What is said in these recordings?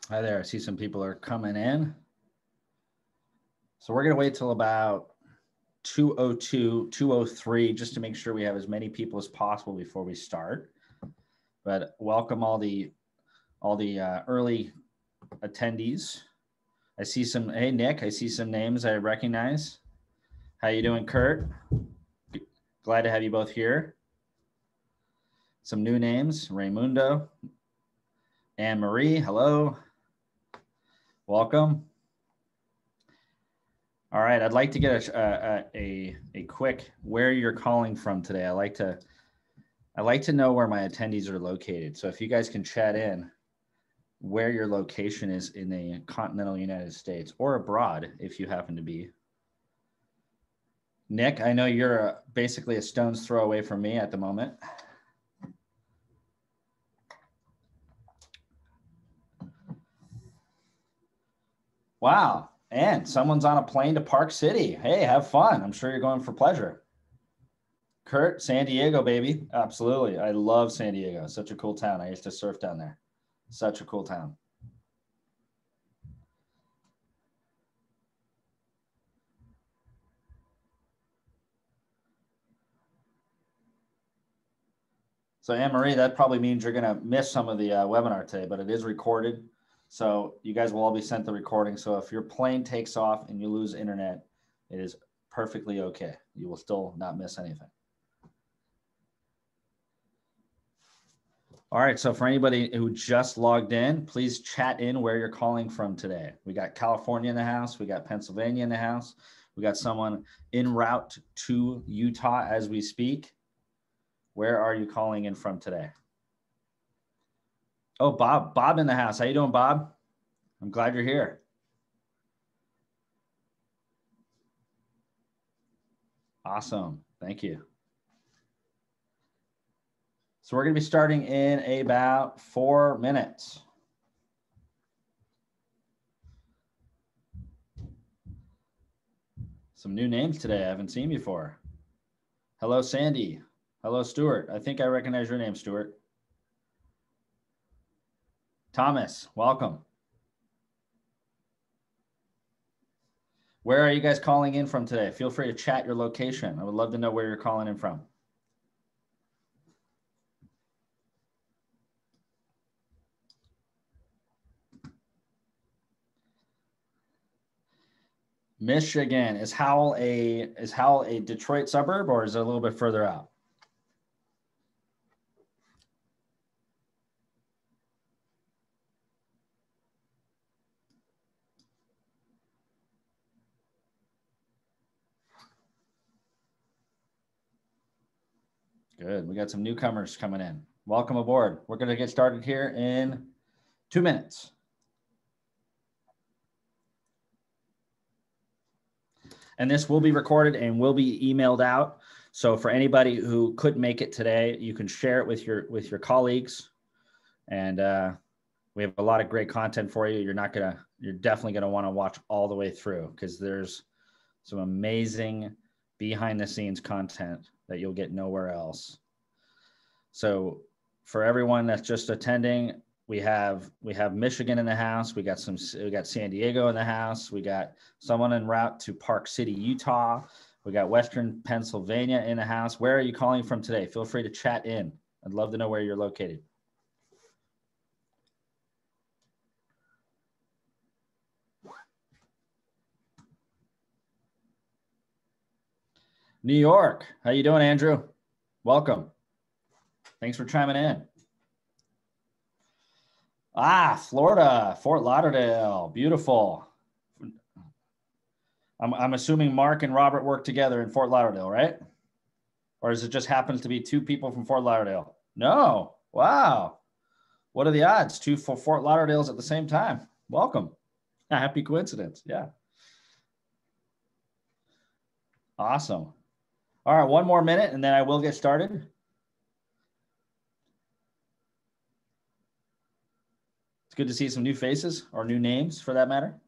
Hi there. I see some people are coming in. So we're going to wait till about 2:02, 2:03, just to make sure we have as many people as possible before we start. But welcome all the early attendees. I see some. Hey Nick, I see some names I recognize. How you doing, Kurt? Glad to have you both here. Some new names: Raymundo, Anne Marie. Hello. Welcome. All right, I'd like to get a quick where you're calling from today. I like to know where my attendees are located. So if you guys can chat in where your location is in the continental United States or abroad, if you happen to be. Nick, I know you're basically a stone's throw away from me at the moment. Wow. And someone's on a plane to Park City. Hey, have fun. I'm sure you're going for pleasure. Kurt, San Diego, baby. Absolutely. I love San Diego. Such a cool town. I used to surf down there. Such a cool town. So Anne-Marie, that probably means you're going to miss some of the webinar today, but it is recorded. So you guys will all be sent the recording. So if your plane takes off and you lose internet, it is perfectly okay. You will still not miss anything. All right, so for anybody who just logged in, please chat in where you're calling from today. We got California in the house. We got Pennsylvania in the house. We got someone en route to Utah as we speak. Where are you calling in from today? Oh, Bob in the house. How you doing, Bob? I'm glad you're here. Awesome. Thank you. So we're going to be starting in about 4 minutes. Some new names today I haven't seen before. Hello, Sandy. Hello, Stuart. I think I recognize your name, Stuart. Thomas, welcome. Where are you guys calling in from today? Feel free to chat your location. I would love to know where you're calling in from. Michigan. Is Howell a Detroit suburb, or is it a little bit further out? Good. We got some newcomers coming in. Welcome aboard. We're going to get started here in 2 minutes. And this will be recorded and will be emailed out. So for anybody who couldn't make it today, you can share it with your colleagues. And we have a lot of great content for you. You're definitely gonna want to watch all the way through, because there's some amazing behind the scenes content that you'll get nowhere else. So for everyone that's just attending, we have Michigan in the house. We got San Diego in the house. We got someone en route to Park City, Utah. We got Western Pennsylvania in the house. Where are you calling from today? Feel free to chat in. I'd love to know where you're located. New York. How you doing, Andrew? Welcome. Thanks for chiming in. Florida, Fort Lauderdale. Beautiful. I'm assuming Mark and Robert work together in Fort Lauderdale, right? Or does it just happens to be two people from Fort Lauderdale? No. Wow. What are the odds? Two Fort Lauderdales at the same time. Welcome. A happy coincidence. Yeah. Awesome. All right, 1 more minute and then I will get started. It's good to see some new faces, or new names for that matter.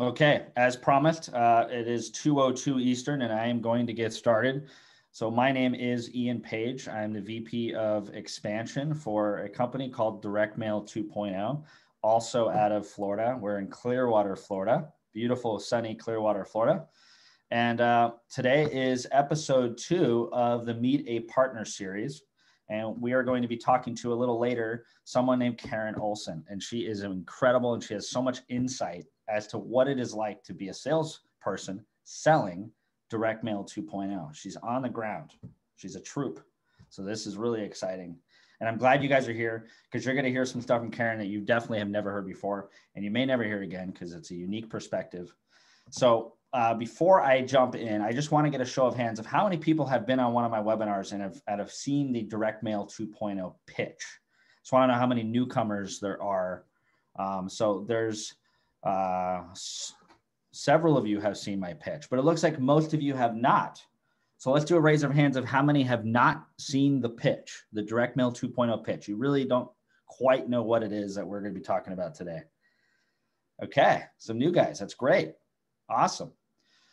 Okay, as promised, it is 2:02 Eastern, and I am going to get started. So my name is Ian Page. I'm the VP of Expansion for a company called Direct Mail 2.0, also out of Florida. We're in Clearwater, Florida, beautiful, sunny Clearwater, Florida. And today is episode 2 of the Meet a Partner series. And we are going to be talking to a little later someone named Karen Olson. And she is incredible, and she has so much insight as to what it is like to be a salesperson selling Direct Mail 2.0. She's on the ground. She's a troop. So this is really exciting. And I'm glad you guys are here, because you're going to hear some stuff from Karen that you definitely have never heard before. And you may never hear again, because it's a unique perspective. So before I jump in, I just want to get a show of hands of how many people have been on one of my webinars and have seen the Direct Mail 2.0 pitch. Just want to know how many newcomers there are. So there's several of you have seen my pitch, but it looks like most of you have not. So let's do a raise of hands of how many have not seen the pitch, the Direct Mail 2.0 pitch. You really don't quite know what it is that we're going to be talking about today. Okay, some new guys. That's great. Awesome.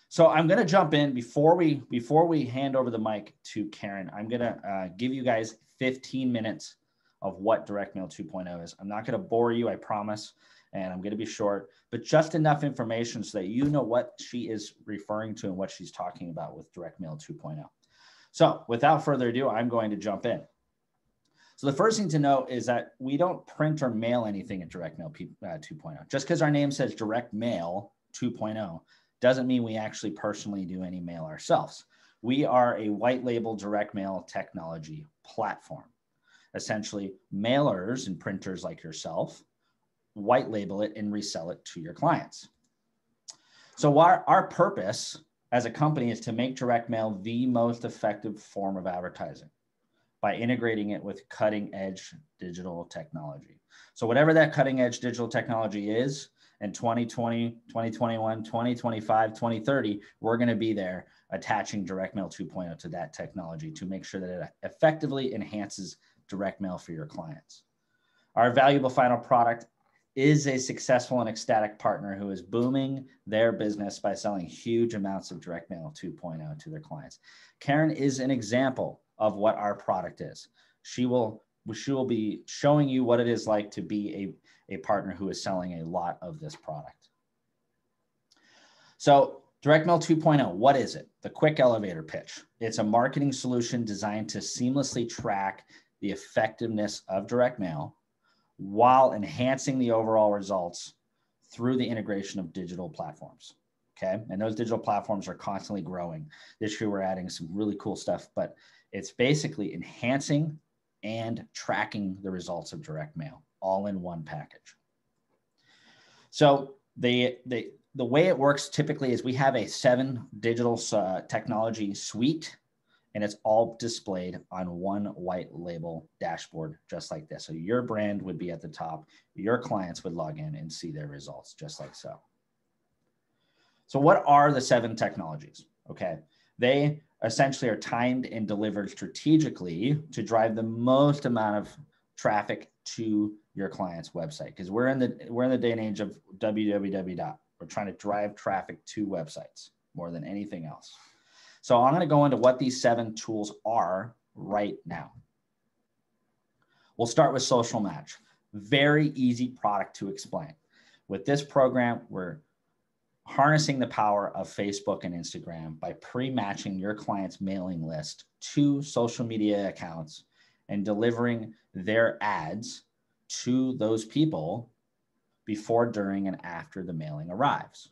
So I'm going to jump in before we hand over the mic to Karen. I'm going to give you guys 15 minutes of what Direct Mail 2.0 is. I'm not going to bore you, I promise, and I'm going to be short, but just enough information so that you know what she is referring to and what she's talking about with Direct Mail 2.0. So without further ado, I'm going to jump in. So the first thing to know is that we don't print or mail anything at Direct Mail 2.0. Just because our name says Direct Mail 2.0 doesn't mean we actually personally do any mail ourselves. We are a white label direct mail technology platform. Essentially, mailers and printers like yourself white label it and resell it to your clients. So our purpose as a company is to make direct mail the most effective form of advertising by integrating it with cutting edge digital technology. So whatever that cutting edge digital technology is, in 2020, 2021, 2025, 2030, we're going to be there attaching Direct Mail 2.0 to that technology to make sure that it effectively enhances direct mail for your clients. Our valuable final product is a successful and ecstatic partner who is booming their business by selling huge amounts of Direct Mail 2.0 to their clients. Karen is an example of what our product is. She will be showing you what it is like to be a partner who is selling a lot of this product. So Direct Mail 2.0, what is it? The quick elevator pitch. It's a marketing solution designed to seamlessly track the effectiveness of direct mail while enhancing the overall results through the integration of digital platforms. Okay. And those digital platforms are constantly growing. This year, we're adding some really cool stuff, but it's basically enhancing and tracking the results of direct mail all in one package. So the way it works typically is we have a 7 digital technology suite, and it's all displayed on one white label dashboard, just like this. So your brand would be at the top. Your clients would log in and see their results just like so. So what are the 7 technologies? Okay. They essentially are timed and delivered strategically to drive the most amount of traffic to your client's website. Because we're in the day and age of www. We're trying to drive traffic to websites more than anything else. So I'm going to go into what these 7 tools are right now. We'll start with Social Match. Very easy product to explain. With this program, we're harnessing the power of Facebook and Instagram by pre-matching your client's mailing list to social media accounts and delivering their ads to those people before, during, and after the mailing arrives.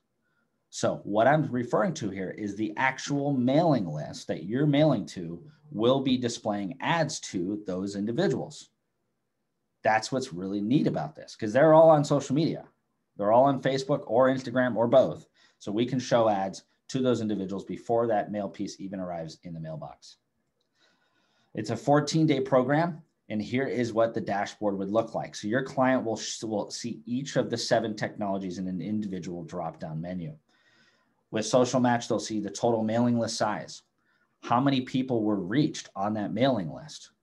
So what I'm referring to here is the actual mailing list that you're mailing to will be displaying ads to those individuals. That's what's really neat about this, because they're all on social media. They're all on Facebook or Instagram or both. So we can show ads to those individuals before that mail piece even arrives in the mailbox. It's a 14-day program. And here is what the dashboard would look like. So your client will see each of the 7 technologies in an individual drop-down menu. With Social Match, they'll see the total mailing list size. How many people were reached on that mailing list?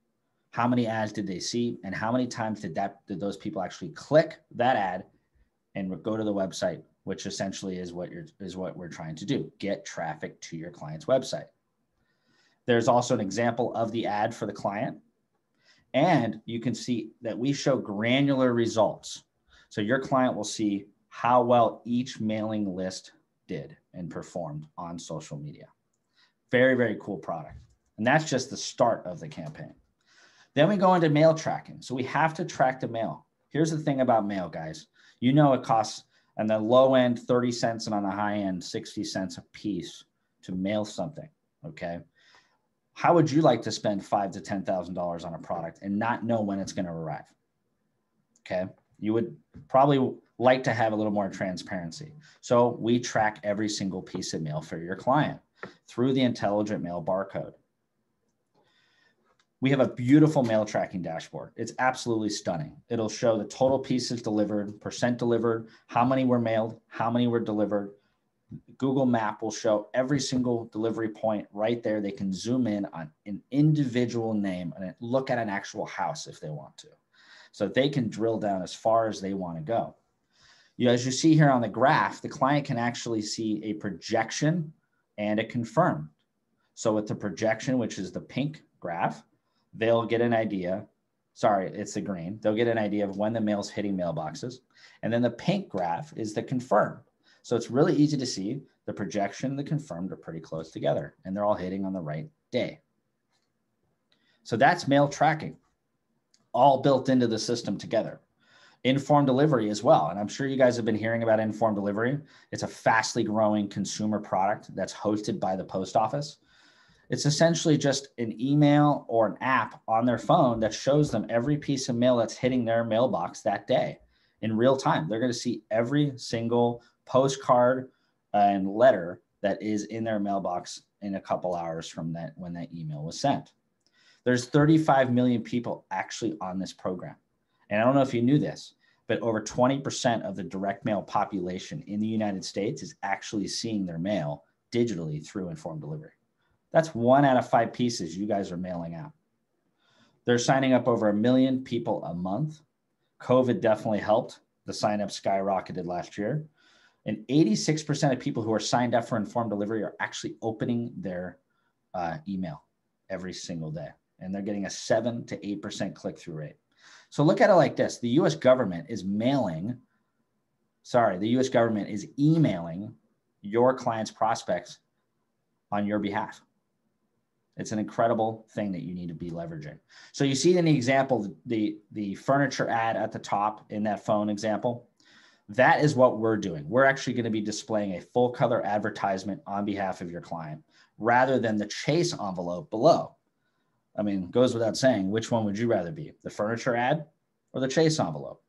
How many ads did they see? And how many times did those people actually click that ad and go to the website which essentially is what we're trying to do, get traffic to your client's website. There's also an example of the ad for the client. And you can see that we show granular results. So your client will see how well each mailing list did and performed on social media. Very, very cool product. And that's just the start of the campaign. Then we go into mail tracking. So we have to track the mail. Here's the thing about mail, guys. You know it costs on the low end 30 cents and on the high end 60 cents a piece to mail something, okay? How would you like to spend $5,000 to $10,000 on a product and not know when it's going to arrive? Okay. You would probably like to have a little more transparency. So we track every single piece of mail for your client through the intelligent mail barcode. We have a beautiful mail tracking dashboard. It's absolutely stunning. It'll show the total pieces delivered, percent delivered, how many were mailed, how many were delivered. Google Map will show every single delivery point right there. They can zoom in on an individual name and look at an actual house if they want to. So they can drill down as far as they want to go. As you see here on the graph, the client can actually see a projection and a confirmed. So with the projection, which is the pink graph, they'll get an idea. Sorry, it's the green. They'll get an idea of when the mail's hitting mailboxes. And then the pink graph is the confirmed. So it's really easy to see the projection and the confirmed are pretty close together and they're all hitting on the right day. So that's mail tracking, all built into the system together. Informed delivery as well. And I'm sure you guys have been hearing about informed delivery. It's a fastly growing consumer product that's hosted by the post office. It's essentially just an email or an app on their phone that shows them every piece of mail that's hitting their mailbox that day in real time. They're going to see every single postcard and letter that is in their mailbox in a couple hours from that when that email was sent. There's 35 million people actually on this program. And I don't know if you knew this, but over 20% of the direct mail population in the United States is actually seeing their mail digitally through informed delivery. That's 1 out of 5 pieces you guys are mailing out. They're signing up over 1 million people a month. COVID definitely helped. The sign-up skyrocketed last year. And 86% of people who are signed up for informed delivery are actually opening their email every single day. And they're getting a 7 to 8% click-through rate. So look at it like this. The US government is emailing your clients' prospects on your behalf. It's an incredible thing that you need to be leveraging. So you see in the example, the furniture ad at the top in that phone example, that is what we're doing. We're actually going to be displaying a full color advertisement on behalf of your client rather than the chase envelope below. I mean, goes without saying, which one would you rather be, the furniture ad or the chase envelope?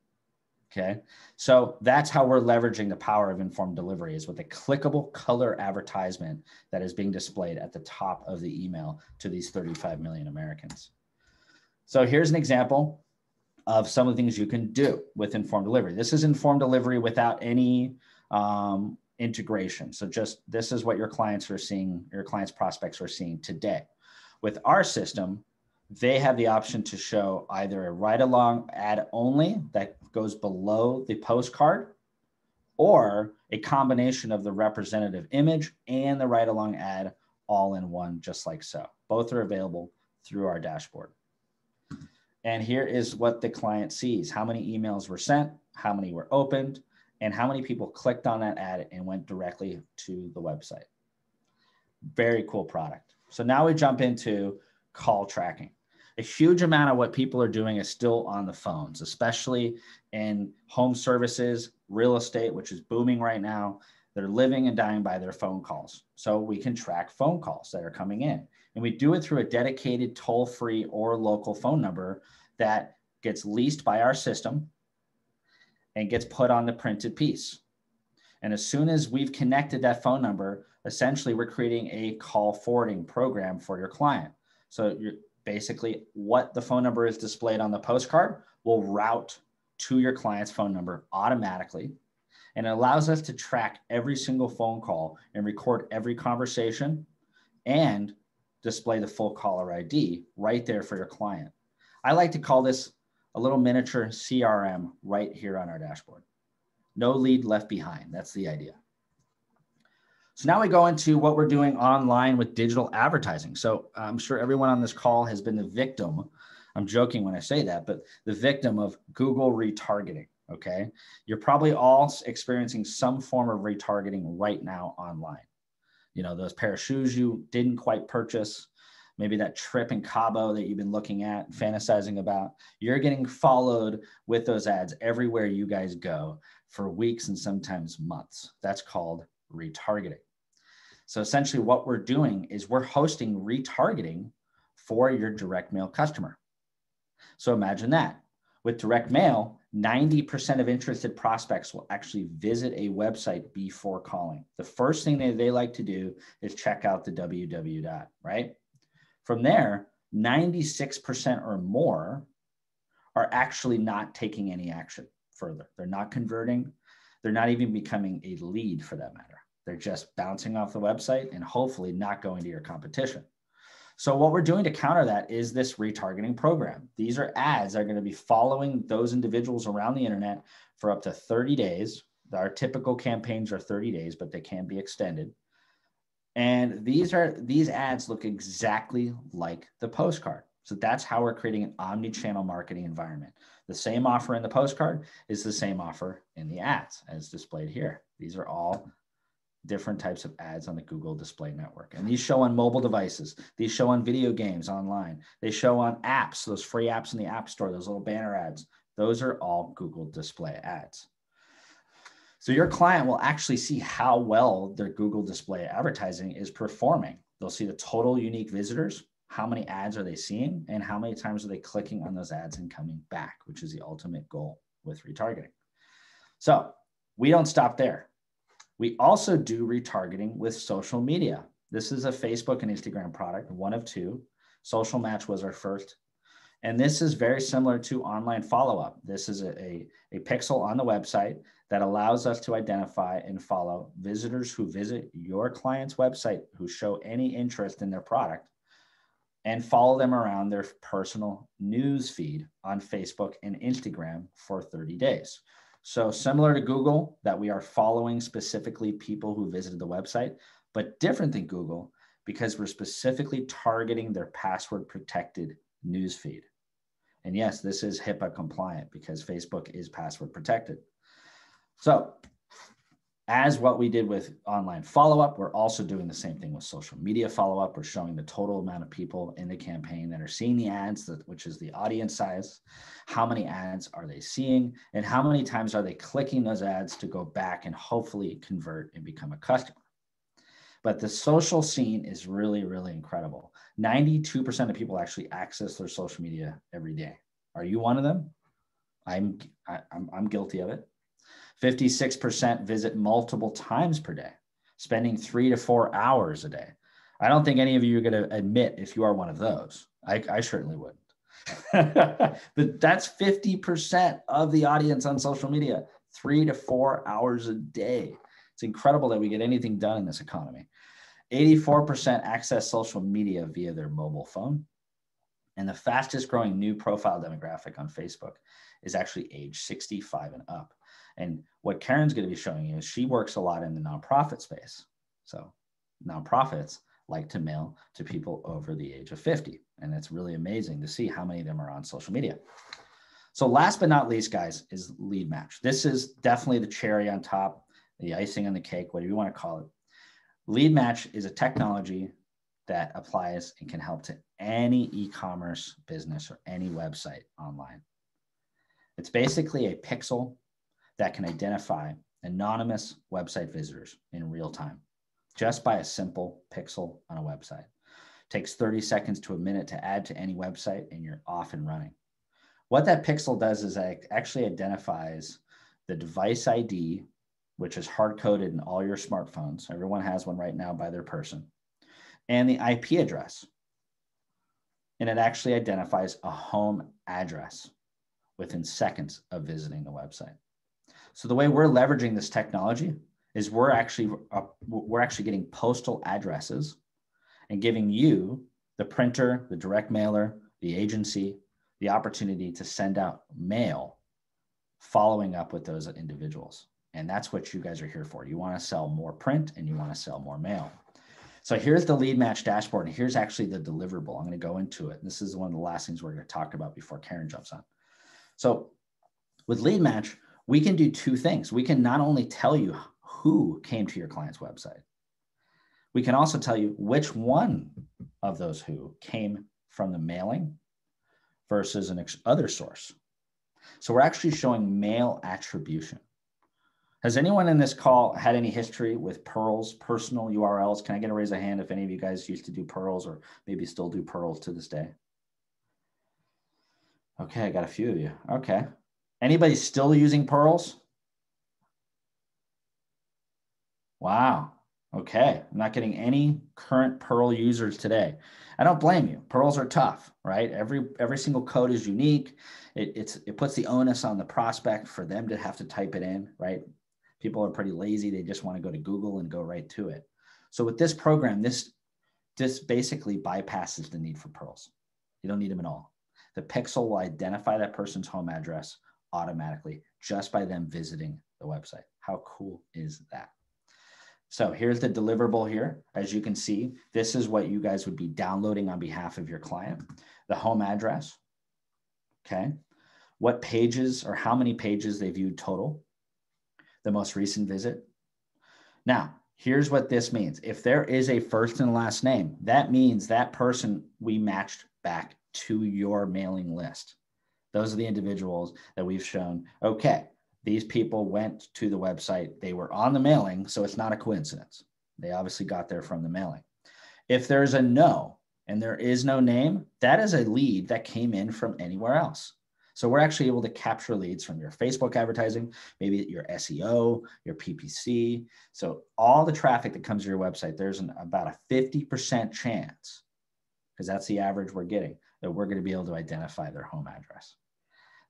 Okay. So that's how we're leveraging the power of informed delivery, is with a clickable color advertisement that is being displayed at the top of the email to these 35 million Americans. So here's an example of some of the things you can do with informed delivery. This is informed delivery without any integration. So just this is what your clients are seeing, your clients' prospects are seeing today. With our system, they have the option to show either a ride-along ad only that goes below the postcard, or a combination of the representative image and the ride-along ad all in one, just like so. Both are available through our dashboard. And here is what the client sees: how many emails were sent, how many were opened, and how many people clicked on that ad and went directly to the website. Very cool product. So now we jump into call tracking. A huge amount of what people are doing is still on the phones, especially in home services, real estate, which is booming right now. They're living and dying by their phone calls. So we can track phone calls that are coming in. And we do it through a dedicated toll-free or local phone number that gets leased by our system and gets put on the printed piece. And as soon as we've connected that phone number, essentially we're creating a call forwarding program for your client. So you're basically, what the phone number is displayed on the postcard will route to your client's phone number automatically. And it allows us to track every single phone call and record every conversation and display the full caller ID right there for your client. I like to call this a little miniature CRM right here on our dashboard. No lead left behind. That's the idea. So now we go into what we're doing online with digital advertising. So I'm sure everyone on this call has been the victim. I'm joking when I say that, but the victim of Google retargeting. Okay. You're probably all experiencing some form of retargeting right now online. You know, those pair of shoes you didn't quite purchase, maybe that trip in Cabo that you've been looking at, fantasizing about, you're getting followed with those ads everywhere you guys go for weeks and sometimes months. That's called retargeting. So essentially what we're doing is we're hosting retargeting for your direct mail customer. So imagine that. With direct mail, 90% of interested prospects will actually visit a website before calling. The first thing they like to do is check out the www, right? From there, 96% or more are actually not taking any action further. They're not converting. They're not even becoming a lead for that matter. They're just bouncing off the website and hopefully not going to your competition. So what we're doing to counter that is this retargeting program. These are ads that are going to be following those individuals around the internet for up to 30 days. Our typical campaigns are 30 days, but they can be extended. And these ads look exactly like the postcard. So that's how we're creating an omni-channel marketing environment. The same offer in the postcard is the same offer in the ads as displayed here. These are all different types of ads on the Google Display Network. And these show on mobile devices. These show on video games online. They show on apps, those free apps in the App Store, those little banner ads. Those are all Google Display ads. So your client will actually see how well their Google Display advertising is performing. They'll see the total unique visitors, how many ads are they seeing, and how many times are they clicking on those ads and coming back, which is the ultimate goal with retargeting. So we don't stop there. We also do retargeting with social media. This is a Facebook and Instagram product, one of two. Social Match was our first. And this is very similar to online follow-up. This is a pixel on the website that allows us to identify and follow visitors who visit your client's website, who show any interest in their product, and follow them around their personal news feed on Facebook and Instagram for 30 days. So similar to Google, that we are following specifically people who visited the website, but different than Google because we're specifically targeting their password protected news feed. And yes, this is HIPAA compliant because Facebook is password protected. So as what we did with online follow-up, we're also doing the same thing with social media follow-up. We're showing the total amount of people in the campaign that are seeing the ads, which is the audience size. How many ads are they seeing? And how many times are they clicking those ads to go back and hopefully convert and become a customer? But the social scene is really, really incredible. 92% of people actually access their social media every day. Are you one of them? I'm guilty of it. 56% visit multiple times per day, spending 3 to 4 hours a day. I don't think any of you are going to admit if you are one of those. I certainly wouldn't. But that's 50% of the audience on social media, 3 to 4 hours a day. It's incredible that we get anything done in this economy. 84% access social media via their mobile phone. And the fastest growing new profile demographic on Facebook is actually age 65 and up. And what Karen's going to be showing you is she works a lot in the nonprofit space. So nonprofits like to mail to people over the age of 50. And it's really amazing to see how many of them are on social media. So last but not least, guys, is lead match. This is definitely the cherry on top, the icing on the cake, whatever you want to call it. Lead match is a technology that applies and can help to any e-commerce business or any website online. It's basically a pixel that can identify anonymous website visitors in real time, just by a simple pixel on a website. It takes 30 seconds to a minute to add to any website and you're off and running. What that pixel does is it actually identifies the device ID, which is hard-coded in all your smartphones. Everyone has one right now by their person, and the IP address. And it actually identifies a home address within seconds of visiting the website. So the way we're leveraging this technology is we're actually getting postal addresses and giving you, the printer, the direct mailer, the agency, the opportunity to send out mail following up with those individuals. And that's what you guys are here for. You want to sell more print and you want to sell more mail. So here's the lead match dashboard. And here's actually the deliverable. I'm going to go into it. This is one of the last things we're going to talk about before Karen jumps on. So with lead match, we can do two things. We can not only tell you who came to your client's website, we can also tell you which one of those who came from the mailing versus an other source. So we're actually showing mail attribution. Has anyone in this call had any history with Pearls, personal URLs? Can I get a raise of hand if any of you guys used to do Pearls or maybe still do Pearls to this day? Okay, I got a few of you. Okay. Anybody still using Pearls? Wow. Okay. I'm not getting any current Pearl users today. I don't blame you. Pearls are tough, right? Every single code is unique. It puts the onus on the prospect for them to have to type it in, right? People are pretty lazy. They just want to go to Google and go right to it. So with this program, this basically bypasses the need for Pearls. You don't need them at all. The pixel will identify that person's home address automatically just by them visiting the website. How cool is that? So here's the deliverable here. As you can see, this is what you guys would be downloading on behalf of your client. The home address, okay? What pages or how many pages they viewed total. The most recent visit. Now, here's what this means. If there is a first and last name, that means that person we matched back to your mailing list. Those are the individuals that we've shown, okay, these people went to the website. They were on the mailing, so it's not a coincidence. They obviously got there from the mailing. If there's a no and there is no name, that is a lead that came in from anywhere else. So we're actually able to capture leads from your Facebook advertising, maybe your SEO, your PPC. So all the traffic that comes to your website, there's about a 50% chance, because that's the average we're getting, that we're going to be able to identify their home address.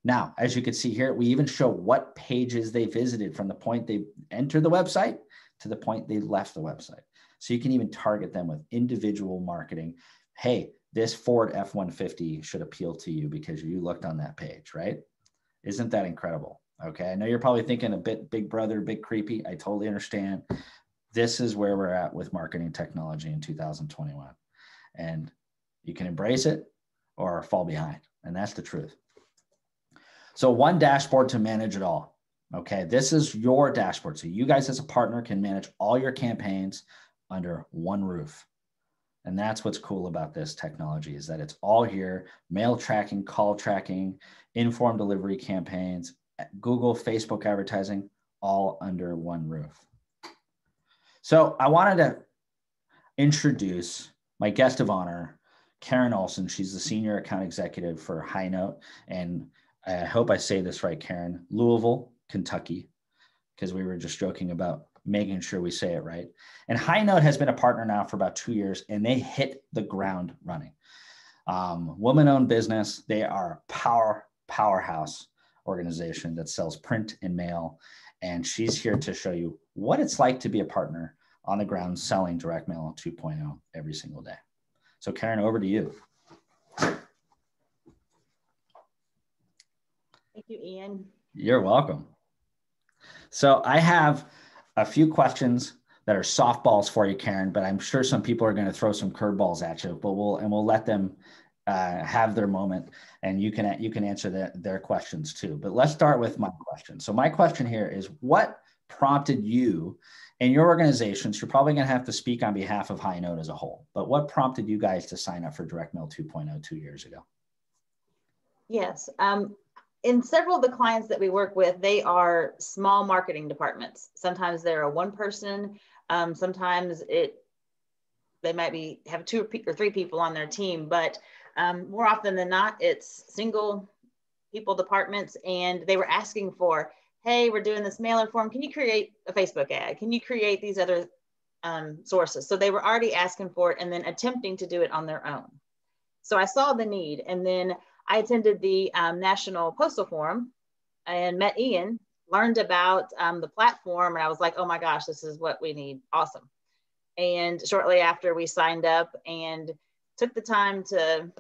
Now, as you can see here, we even show what pages they visited from the point they entered the website to the point they left the website. So you can even target them with individual marketing. Hey, this Ford F-150 should appeal to you because you looked on that page, right? Isn't that incredible? Okay, I know you're probably thinking a bit big brother, big creepy. I totally understand. This is where we're at with marketing technology in 2021. And you can embrace it or fall behind. And that's the truth. So one dashboard to manage it all. Okay, this is your dashboard. So you guys as a partner can manage all your campaigns under one roof. And that's what's cool about this technology, is that it's all here: mail tracking, call tracking, informed delivery campaigns, Google, Facebook advertising, all under one roof. So I wanted to introduce my guest of honor, Karen Olson. She's the Senior Account Executive for High Note. And I hope I say this right, Karen, Louisville, Kentucky, because we were just joking about making sure we say it right. And High Note has been a partner now for about 2 years, and they hit the ground running. Woman-owned business. They are a powerhouse organization that sells print and mail. And she's here to show you what it's like to be a partner on the ground selling direct mail 2.0 every single day. So Karen, over to you. Thank you, Ian. You're welcome. So I have a few questions that are softballs for you, Karen, but I'm sure some people are going to throw some curveballs at you, but we'll let them have their moment, and you can answer their questions too. But let's start with my question. So my question here is, what prompted you and your organizations? You're probably going to have to speak on behalf of High Note as a whole, but what prompted you guys to sign up for Direct Mail 2.0 2 years ago? Yes. In several of the clients that we work with, they are small marketing departments. Sometimes they're a one person. Sometimes they might have 2 or 3 people on their team, but more often than not, it's single people departments. And they were asking for, hey, we're doing this mailer form. Can you create a Facebook ad? Can you create these other sources? So they were already asking for it and then attempting to do it on their own. So I saw the need, and then I attended the National Postal Forum and met Ian, learned about the platform, and I was like, oh my gosh, this is what we need. Awesome. And shortly after, we signed up and took the time to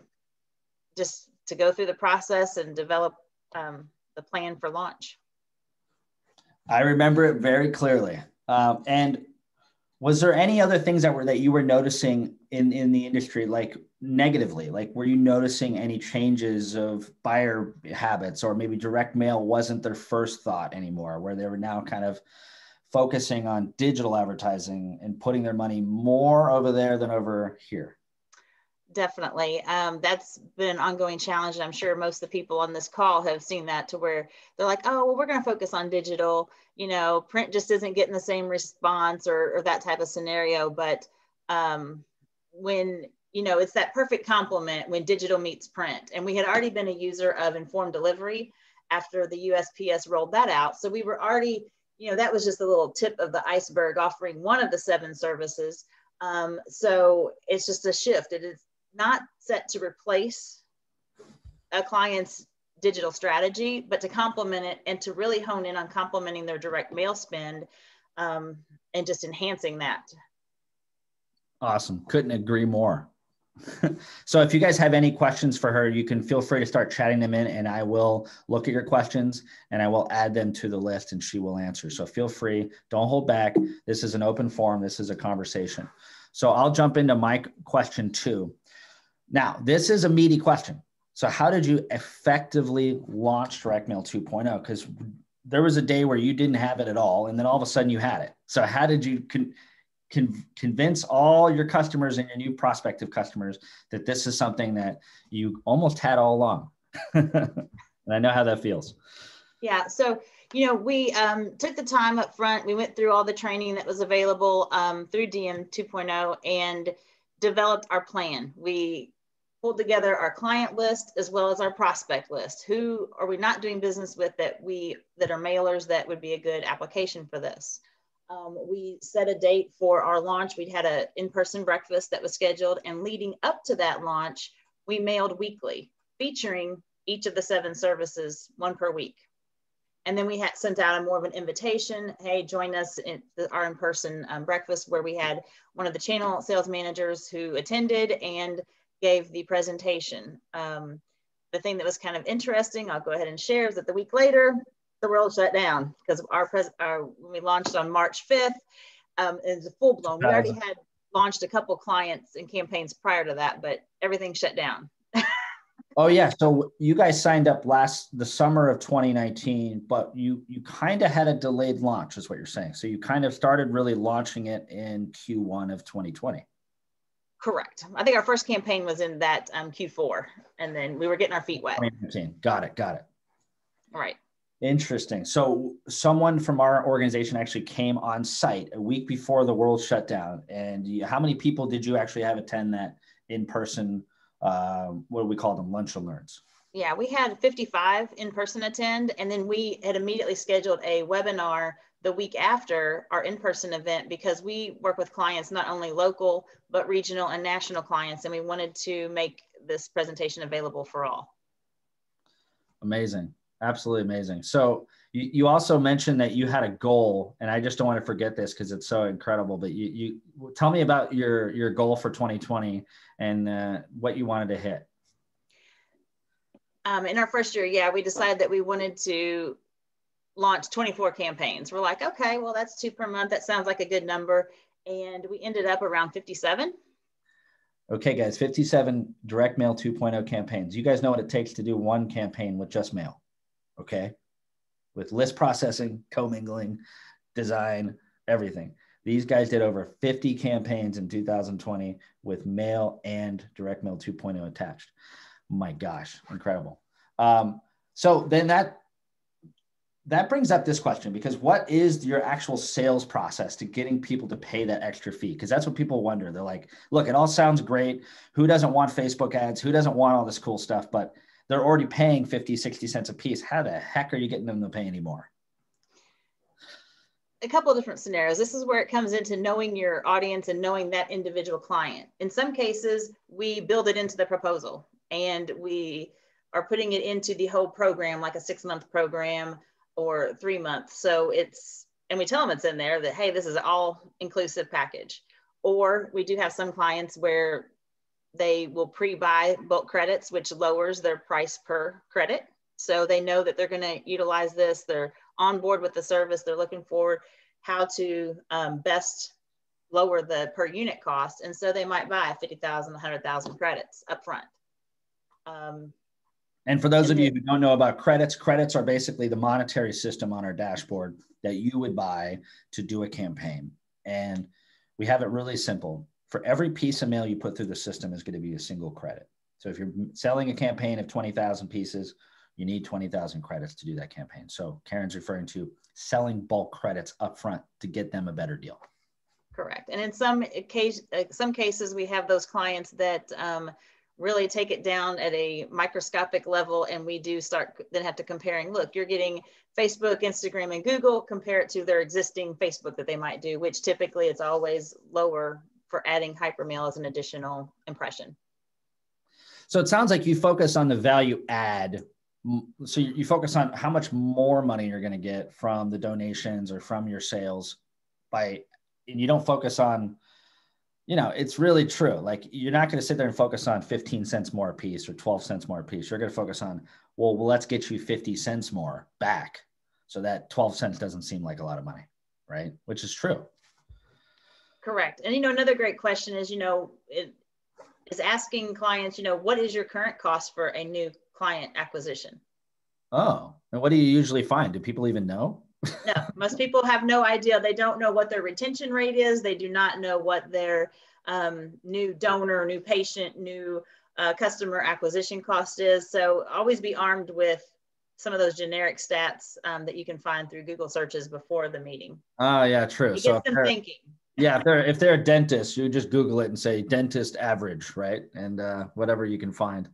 go through the process and develop the plan for launch. I remember it very clearly. And was there any other things that you were noticing in the industry, like negatively? Like, were you noticing any changes of buyer habits, or maybe direct mail wasn't their first thought anymore, where they were now kind of focusing on digital advertising and putting their money more over there than over here? Definitely. That's been an ongoing challenge. And I'm sure most of the people on this call have seen that, to where they're like, oh, well, we're going to focus on digital. Print just isn't getting the same response, or that type of scenario. But when, it's that perfect complement when digital meets print. And we had already been a user of informed delivery after the USPS rolled that out. So we were already, that was just a little tip of the iceberg, offering one of the 7 services. So it's just a shift. It is not set to replace a client's digital strategy, but to complement it and to really hone in on complementing their direct mail spend, and just enhancing that. Awesome. Couldn't agree more. So if you guys have any questions for her, you can feel free to start chatting them in, and I will look at your questions and I will add them to the list and she will answer. So feel free, don't hold back. This is an open forum. This is a conversation. So I'll jump into my question 2. Now, this is a meaty question. So how did you effectively launch Direct Mail 2.0? Because there was a day where you didn't have it at all, and then all of a sudden you had it. So how did you convince all your customers and your new prospective customers that this is something that you almost had all along? And I know how that feels. Yeah. So, we took the time up front. We went through all the training that was available through DM 2.0 and developed our plan. We pulled together our client list as well as our prospect list. Who are we not doing business with that are mailers that would be a good application for this? We set a date for our launch. We'd had an in-person breakfast that was scheduled, and leading up to that launch, we mailed weekly, featuring each of the 7 services, 1 per week. And then we had sent out a more of an invitation. Hey, join us in our in-person breakfast, where we had one of the channel sales managers who attended and gave the presentation. The thing that was kind of interesting, I'll go ahead and share, is that the week later, the world shut down, because we launched on March 5th. It's a full blown. We already had launched a couple clients and campaigns prior to that, but everything shut down. Oh yeah. So you guys signed up the summer of 2019, but you kind of had a delayed launch, is what you're saying. So you kind of started really launching it in Q1 of 2020. Correct. I think our first campaign was in that Q4, and then we were getting our feet wet. 2019. Got it. All right. Interesting. So someone from our organization actually came on site a week before the world shut down. And how many people did you actually have attend that in-person, what do we call them, lunch and learns? Yeah, we had 55 in-person attend, and then we had immediately scheduled a webinar the week after our in-person event, because we work with clients, not only local, but regional and national clients. And we wanted to make this presentation available for all. Amazing. Absolutely amazing. So you also mentioned that you had a goal, and I just don't want to forget this because it's so incredible, but you tell me about your goal for 2020 and what you wanted to hit. In our first year, yeah, we decided that we wanted to launch 24 campaigns. We're like, okay, well, that's 2 per month. That sounds like a good number. And we ended up around 57. Okay, guys, 57 Direct Mail 2.0 campaigns. You guys know what it takes to do one campaign with just mail. Okay, with list processing, commingling, design, everything. These guys did over 50 campaigns in 2020 with mail and Direct Mail 2.0 attached. My gosh, incredible. So then that brings up this question, because what is your actual sales process to getting people to pay that extra fee? Because that's what people wonder. They're like, look, it all sounds great. Who doesn't want Facebook ads? Who doesn't want all this cool stuff? But they're already paying 50, 60 cents a piece. How the heck are you getting them to pay anymore? A couple of different scenarios. This is where it comes into knowing your audience and knowing that individual client. In some cases, we build it into the proposal, and we are putting it into the whole program, like a 6-month program or 3 months. So and we tell them it's in there, that, hey, this is an all inclusive package. Or we do have some clients where they will pre-buy bulk credits, which lowers their price per credit. So they know that they're going to utilize this. They're on board with the service. They're looking for how to best lower the per unit cost. And so they might buy 50,000, 100,000 credits up front. And for those of you who don't know about credits, credits are basically the monetary system on our dashboard that you would buy to do a campaign. And we have it really simple. For every piece of mail you put through the system is going to be a single credit. So if you're selling a campaign of 20,000 pieces, you need 20,000 credits to do that campaign. So Karen's referring to selling bulk credits up front to get them a better deal. Correct. And in some cases, we have those clients that really take it down at a microscopic level. And we do start then have to comparing, look, you're getting Facebook, Instagram, and Google, compare it to their existing Facebook that they might do, which typically it's always lower for adding hypermail as an additional impression. So it sounds like you focus on the value add. So you focus on how much more money you're going to get from the donations or from your sales and you don't focus on, it's really true. Like you're not going to sit there and focus on 15 cents more a piece or 12 cents more a piece. You're going to focus on, well, let's get you 50 cents more back. So that 12 cents doesn't seem like a lot of money, right? Which is true. Correct. And, another great question is, is asking clients, what is your current cost for a new client acquisition? Oh, and what do you usually find? Do people even know? No, most people have no idea. They don't know what their retention rate is. They do not know what their new donor, new patient, new customer acquisition cost is. So always be armed with some of those generic stats that you can find through Google searches before the meeting. Oh, yeah, true. It gets them thinking. Yeah, if they're a dentist, you just Google it and say dentist average, right? And whatever you can find.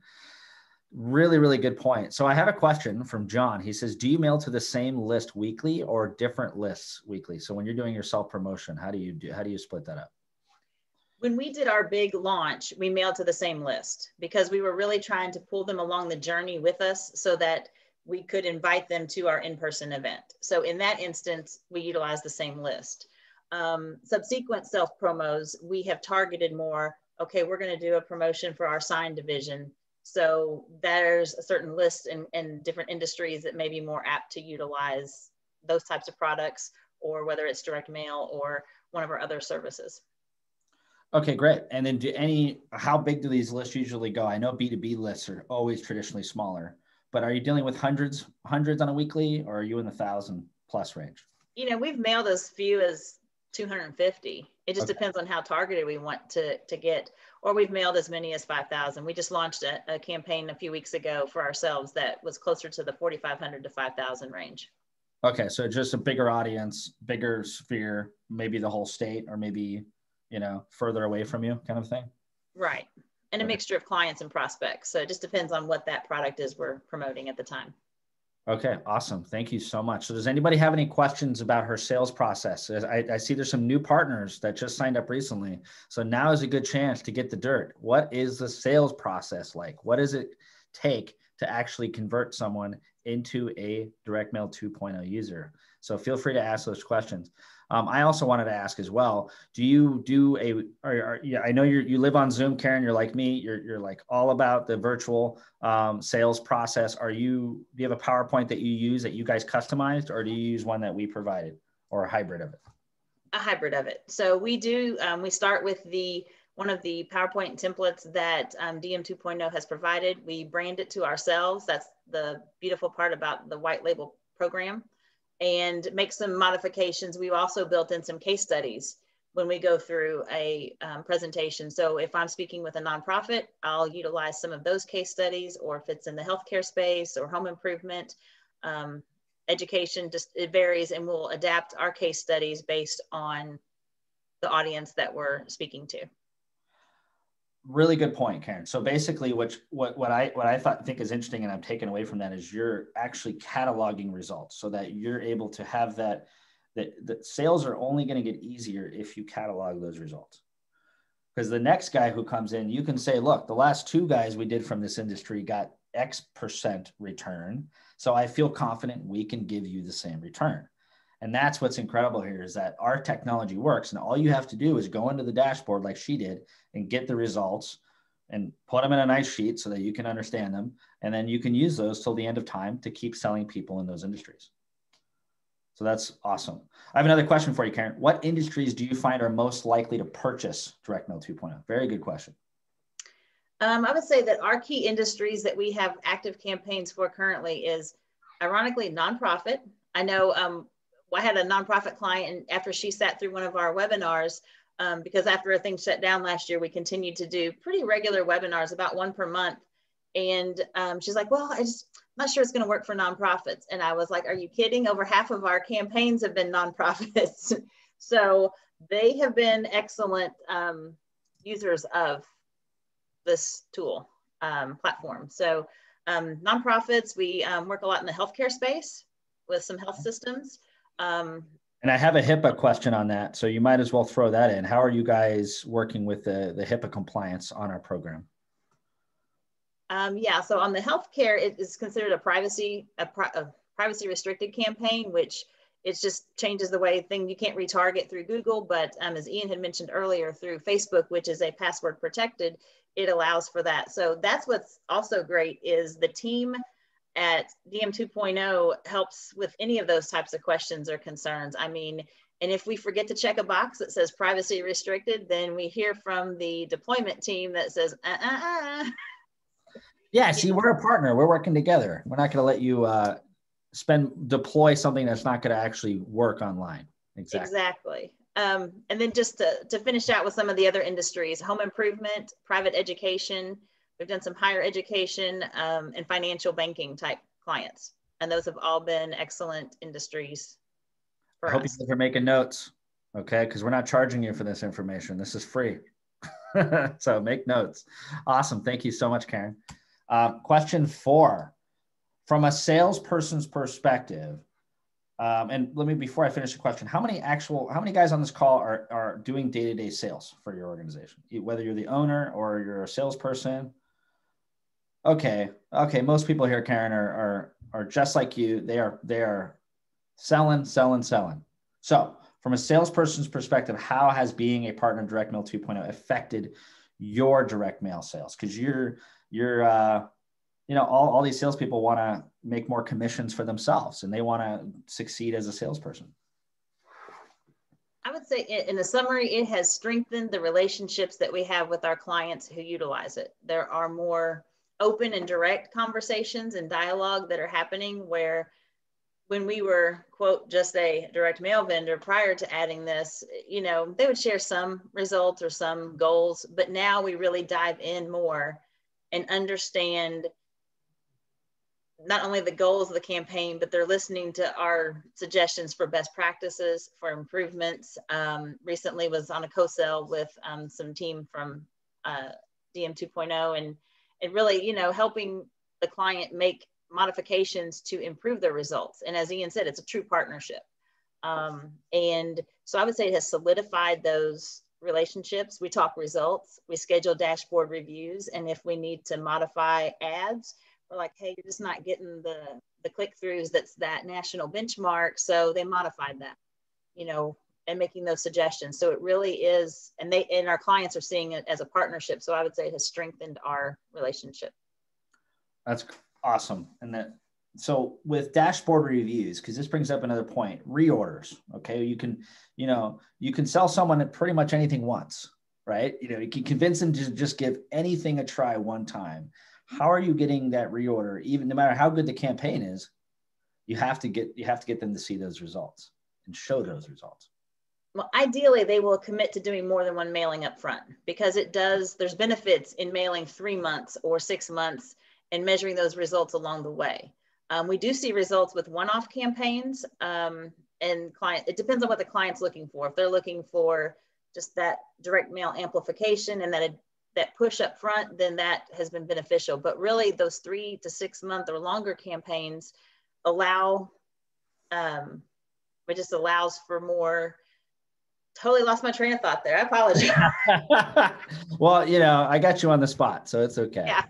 Really, really good point. So I have a question from John. He says, do you mail to the same list weekly or different lists weekly? So when you're doing your self-promotion, how do you split that up? When we did our big launch, we mailed to the same list because we were really trying to pull them along the journey with us so that we could invite them to our in-person event. So in that instance, we utilized the same list. Subsequent self-promos, we have targeted more, okay, we're going to do a promotion for our sign division. So there's a certain list in different industries that may be more apt to utilize those types of products, or whether it's direct mail or one of our other services. Okay, great. And then how big do these lists usually go? I know B2B lists are always traditionally smaller, but are you dealing with hundreds on a weekly, or are you in the 1,000+ range? We've mailed as few as 250. It just depends on how targeted we want to get, or we've mailed as many as 5,000. We just launched a campaign a few weeks ago for ourselves that was closer to the 4,500 to 5,000 range. Okay. So just a bigger audience, bigger sphere, maybe the whole state, or maybe, further away from you kind of thing. Right. And a mixture of clients and prospects. So it just depends on what that product is we're promoting at the time. Okay, awesome. Thank you so much. So does anybody have any questions about her sales process? I see there's some new partners that just signed up recently. So now is a good chance to get the dirt. What is the sales process like? What does it take to actually convert someone into a direct mail 2.0 user? So feel free to ask those questions. I also wanted to ask as well, do you do I know you live on Zoom, Karen, you're like me, you're like all about the virtual sales process. Do you have a PowerPoint that you use that you guys customized, or do you use one that we provided, or a hybrid of it? A hybrid of it. So we do, we start with one of the PowerPoint templates that DM 2.0 has provided. We brand it to ourselves. That's the beautiful part about the white label program, and make some modifications. We've also built in some case studies when we go through a presentation. So if I'm speaking with a nonprofit, I'll utilize some of those case studies, or if it's in the healthcare space or home improvement, education, just it varies, and we'll adapt our case studies based on the audience that we're speaking to. Really good point, Karen. So basically what I think is interesting, and I'm taking away from that, is you're actually cataloging results so that you're able to have that sales are only going to get easier if you catalog those results. Because the next guy who comes in, you can say, look, the last 2 guys we did from this industry got X% return. So I feel confident we can give you the same return. And that's what's incredible here, is that our technology works, and all you have to do is go into the dashboard like she did and get the results and put them in a nice sheet so that you can understand them. And then you can use those till the end of time to keep selling people in those industries. So that's awesome. I have another question for you, Karen. What industries do you find are most likely to purchase Direct Mail 2.0? Very good question. I would say that our key industries that we have active campaigns for currently is, ironically, nonprofit. I know I had a nonprofit client, and after she sat through one of our webinars, because after things shut down last year, we continued to do pretty regular webinars, about one per month. And she's like, well, I'm not sure it's going to work for nonprofits. And I was like, are you kidding? Over half of our campaigns have been nonprofits. So they have been excellent users of this tool platform. So nonprofits, we work a lot in the healthcare space with some health systems. And I have a HIPAA question on that, so you might as well throw that in. How are you guys working with the HIPAA compliance on our program? Yeah, so on the healthcare, it is considered a privacy restricted campaign, which it just changes the way you can't retarget through Google, but as Ian had mentioned earlier, through Facebook, which is a password protected, it allows for that. So that's what's also great is the team at DM 2.0 helps with any of those types of questions or concerns. I mean, and if we forget to check a box that says privacy restricted, then we hear from the deployment team that says, Yeah, see, we're a partner. We're working together. We're not going to let you deploy something that's not going to actually work online. Exactly. And then just to finish out with some of the other industries, home improvement, private education. We've done some higher education and financial banking type clients. And those have all been excellent industries for us. I hope you guys are making notes, okay? Because we're not charging you for this information. This is free. So make notes. Awesome. Thank you so much, Karen. Question 4, from a salesperson's perspective, and let me, before I finish the question, how many guys on this call are doing day-to-day sales for your organization, whether you're the owner or you're a salesperson? Okay. Most people here, Karen, are just like you. They are selling. So from a salesperson's perspective, how has being a partner in Direct Mail 2.0 affected your direct mail sales? Because all these salespeople want to make more commissions for themselves, and they want to succeed as a salesperson. I would say in a summary, it has strengthened the relationships that we have with our clients who utilize it. There are more open and direct conversations and dialogue that are happening, where when we were, quote, just a direct mail vendor prior to adding this, they would share some results or some goals, but now we really dive in more and understand not only the goals of the campaign, but they're listening to our suggestions for best practices, for improvements. Recently was on a co-sell with some team from DM 2.0 and really, helping the client make modifications to improve their results. And as Ian said, it's a true partnership. And so I would say it has solidified those relationships. We talk results, we schedule dashboard reviews, and if we need to modify ads, we're like, hey, you're just not getting the click-throughs that's that national benchmark. So they modified that, and making those suggestions. So it really is, and our clients are seeing it as a partnership. So I would say it has strengthened our relationship. That's awesome. And so with dashboard reviews, because this brings up another point, reorders. Okay, you can sell someone at pretty much anything once, right? You can convince them to just give anything a try one time. How are you getting that reorder? Even no matter how good the campaign is, you have to get them to see those results and show those results. Well, ideally, they will commit to doing more than one mailing up front, because there's benefits in mailing 3 months or 6 months and measuring those results along the way. We do see results with one-off campaigns, and it depends on what the client's looking for. If they're looking for just that direct mail amplification and that push up front, then that has been beneficial. But really those 3 to 6 month or longer campaigns allows for more. Totally lost my train of thought there. I apologize. Well, I got you on the spot, so it's okay. Yeah.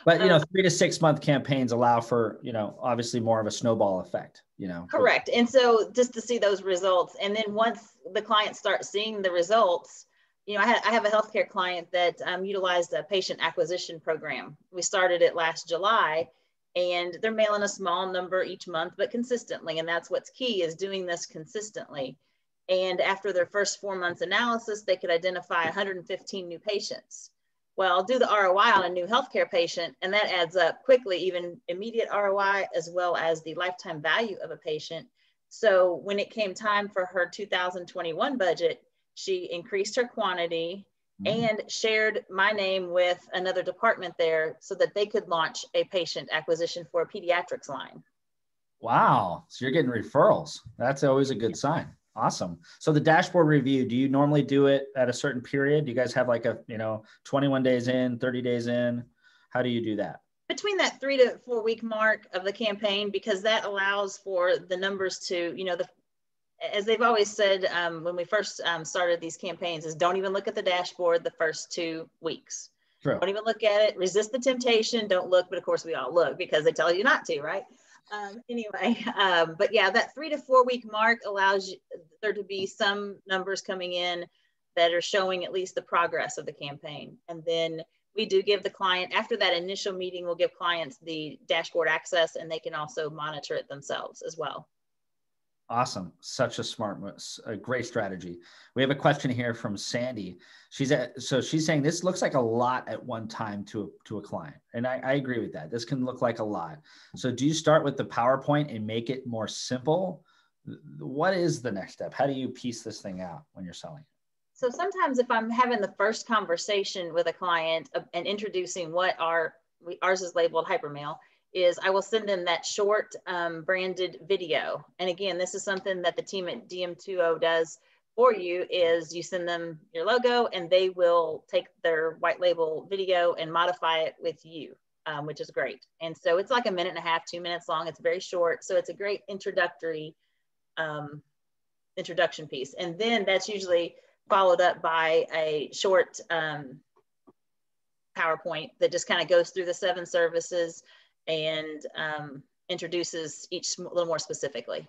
But 3 to 6 month campaigns allow for, obviously more of a snowball effect, Correct. And so just to see those results, and then once the client starts seeing the results, I have a healthcare client that utilized a patient acquisition program. We started it last July, and they're mailing a small number each month, but consistently. And that's what's key, is doing this consistently. And after their first 4 months analysis, they could identify 115 new patients. Well, do the ROI on a new healthcare patient, and that adds up quickly, even immediate ROI, as well as the lifetime value of a patient. So when it came time for her 2021 budget, she increased her quantity and shared my name with another department there so that they could launch a patient acquisition for a pediatrics line. Wow. So you're getting referrals. That's always a good sign. Awesome. So the dashboard review, do you normally do it at a certain period? Do you guys have like a, 21 days in, 30 days in? How do you do that? Between that 3 to 4 week mark of the campaign, because that allows for the numbers to, as they've always said, when we first started these campaigns, is don't even look at the dashboard the first 2 weeks. True. Don't even look at it. Resist the temptation. Don't look. But of course, we all look because they tell you not to, right? But yeah, that 3 to 4 week mark allows there to be some numbers coming in that are showing at least the progress of the campaign. And then we do give the client, after that initial meeting, we'll give clients the dashboard access, and they can also monitor it themselves as well. Awesome. Such a great strategy. We have a question here from Sandy. She's saying this looks like a lot at one time to a client. And I agree with that. This can look like a lot. So do you start with the PowerPoint and make it more simple? What is the next step? How do you piece this thing out when you're selling it? So sometimes if I'm having the first conversation with a client and introducing what ours is labeled hypermail, is I will send them that short branded video. And again, this is something that the team at DM20 does for you, is you send them your logo and they will take their white label video and modify it with you, which is great. And so it's like 1.5 minutes, 2 minutes long. It's very short. So it's a great introduction piece. And then that's usually followed up by a short PowerPoint that just kind of goes through the 7 services and introduces each a little more specifically.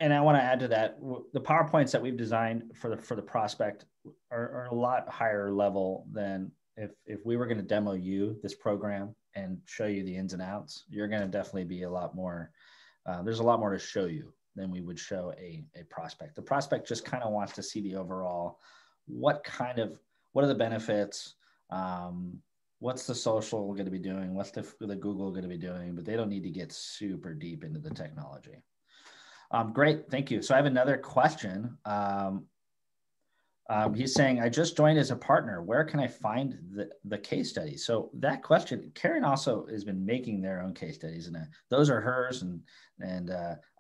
And I want to add to that, the PowerPoints that we've designed for the prospect are a lot higher level than if we were going to demo you this program and show you the ins and outs. You're going to definitely be a lot more, there's a lot more to show you than we would show a prospect. The prospect just kind of wants to see the overall, what are the benefits, what's the social going to be doing? What's the Google going to be doing? But they don't need to get super deep into the technology. Great. Thank you. So I have another question. He's saying, I just joined as a partner. Where can I find the case studies? So that question, Karen also has been making their own case studies, and those are hers. And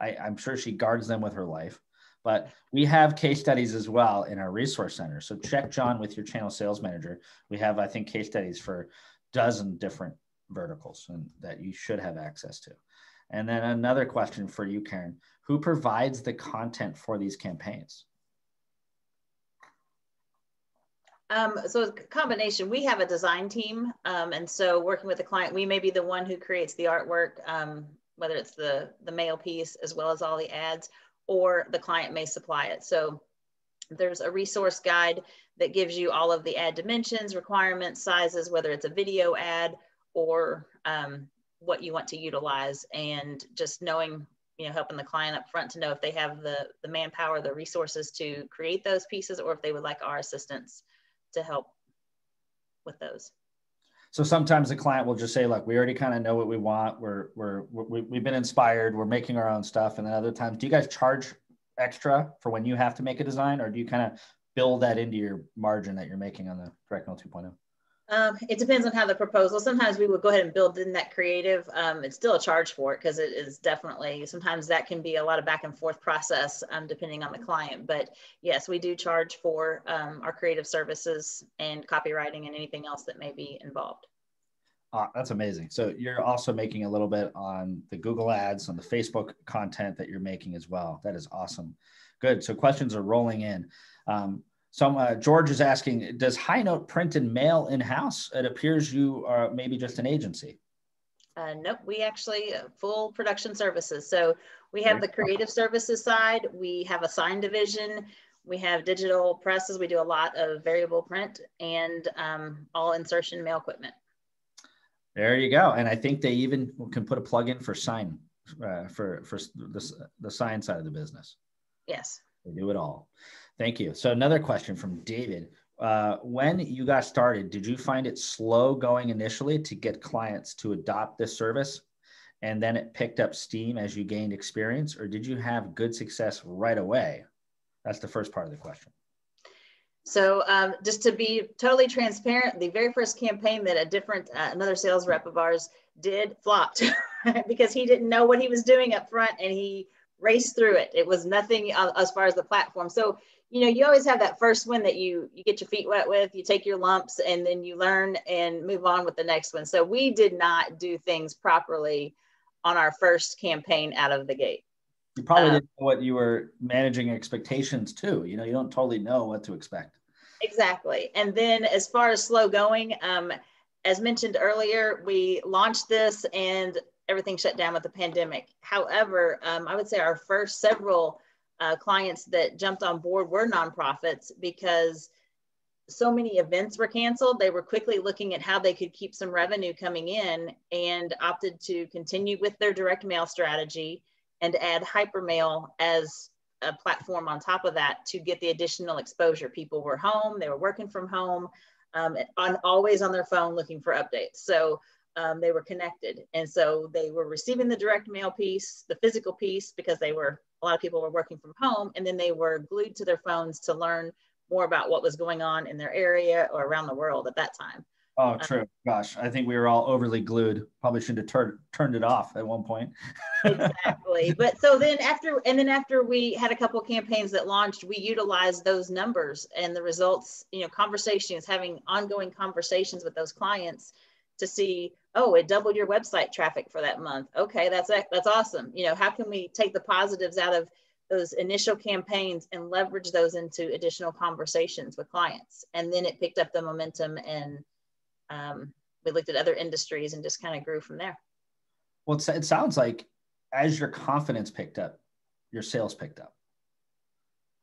I'm sure she guards them with her life. But we have case studies as well in our resource center. So check John with your channel sales manager. We have, I think, case studies for a dozen different verticals and that you should have access to. And then another question for you, Karen, who provides the content for these campaigns? So it's a combination. We have a design team. And so working with the client, we may be the one who creates the artwork, whether it's the mail piece as well as all the ads, or the client may supply it. So there's a resource guide that gives you all of the ad dimensions, requirements, sizes, whether it's a video ad or what you want to utilize, and just knowing, helping the client up front to know if they have the manpower, the resources to create those pieces, or if they would like our assistance to help with those. So sometimes the client will just say, look, we already kind of know what we want. We've been inspired. We're making our own stuff. And then other times, do you guys charge extra for when you have to make a design, or do you kind of build that into your margin that you're making on the Direct Mail 2.0? It depends on how the proposal. Sometimes we would go ahead and build in that creative. It's still a charge for it because it is definitely, sometimes that can be a lot of back and forth process depending on the client. But yes, we do charge for our creative services and copywriting and anything else that may be involved. That's amazing. So you're also making a little bit on the Google ads, on the Facebook content that you're making as well. That is awesome. Good. So questions are rolling in. George is asking, does High Note print and mail in-house? It appears you are maybe just an agency. Nope, we actually full production services. So we have the creative services side. We have a sign division. We have digital presses. We do a lot of variable print and all insertion mail equipment. There you go. And I think they even can put a plug in for sign for the sign side of the business. Yes. They do it all. Thank you. So another question from David. When you got started, did you find it slow going initially to get clients to adopt this service? And then it picked up steam as you gained experience, or did you have good success right away? That's the first part of the question. So just to be totally transparent, the very first campaign that another sales rep of ours did flopped because he didn't know what he was doing up front and he raced through it. It was nothing as far as the platform. So, you always have that first one that you get your feet wet with, you take your lumps, and then you learn and move on with the next one. So we did not do things properly on our first campaign out of the gate. You probably didn't know what you were managing expectations too. You don't totally know what to expect. Exactly. And then as far as slow going, as mentioned earlier, we launched this and everything shut down with the pandemic. However, I would say our first several clients that jumped on board were nonprofits because so many events were canceled. They were quickly looking at how they could keep some revenue coming in and opted to continue with their direct mail strategy and add hypermail as a platform on top of that to get the additional exposure. People were home, they were working from home, always on their phone looking for updates. So they were connected. And so they were receiving the direct mail piece, the physical piece, because a lot of people were working from home, and then they were glued to their phones to learn more about what was going on in their area or around the world at that time. Oh, true. Gosh, I think we were all overly glued. Probably should have turned it off at one point. Exactly. But so then after we had a couple of campaigns that launched, we utilized those numbers and the results, conversations, having ongoing conversations with those clients to see, oh, it doubled your website traffic for that month. Okay, that's awesome. How can we take the positives out of those initial campaigns and leverage those into additional conversations with clients? And then it picked up the momentum, and we looked at other industries and just kind of grew from there. Well, it sounds like as your confidence picked up, your sales picked up.